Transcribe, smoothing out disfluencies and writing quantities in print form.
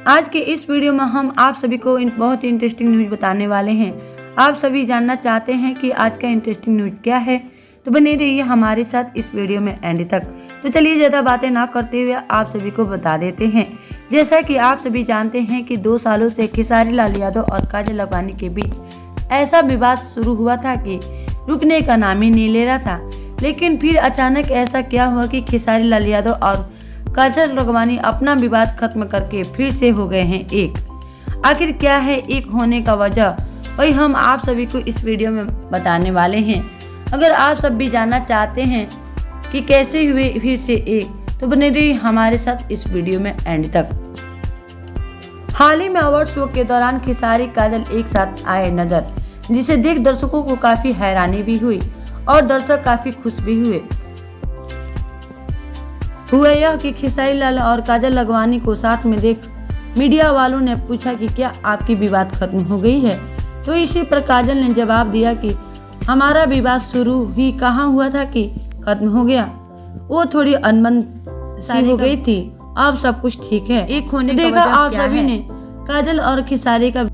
आज के इस वीडियो में हम आप सभी को बहुत ही इंटरेस्टिंग न्यूज बताने वाले हैं। आप सभी जानना चाहते हैं कि आज का इंटरेस्टिंग न्यूज क्या है, तो बने रहिए हमारे साथ इस वीडियो में एंड तक। तो चलिए ज़्यादा बातें ना करते हुए आप सभी को बता देते हैं। जैसा कि आप सभी जानते हैं कि 2 सालों से खेसारी लाल यादव और काजल लखवानी के बीच ऐसा विवाद शुरू हुआ था कि रुकने का नाम ही नहीं ले रहा था। लेकिन फिर अचानक ऐसा क्या हुआ कि खेसारी लाल यादव और काजल लखवानी अपना विवाद खत्म करके फिर से हो गए हैं एक। आखिर क्या है एक होने का वजह, वही हम आप सभी को इस वीडियो में बताने वाले हैं। अगर आप सब भी जानना चाहते हैं कि कैसे हुए फिर से एक, तो बने रहिए हमारे साथ इस वीडियो में एंड तक। हाल ही में अवार्ड शो के दौरान खेसारी काजल एक साथ आए नजर, जिसे देख दर्शकों को काफी हैरानी भी हुई और दर्शक काफी खुश भी हुआ यह कि खेसारी लाल और काजल लखवानी को साथ में देख मीडिया वालों ने पूछा कि क्या आपकी विवाद खत्म हो गई है। तो इसी पर काजल ने जवाब दिया कि हमारा विवाद शुरू ही कहाँ हुआ था कि खत्म हो गया, वो थोड़ी अनबन सी हो गई थी, अब सब कुछ ठीक है। एक होने देखा आप सभी ने काजल और खेसारी का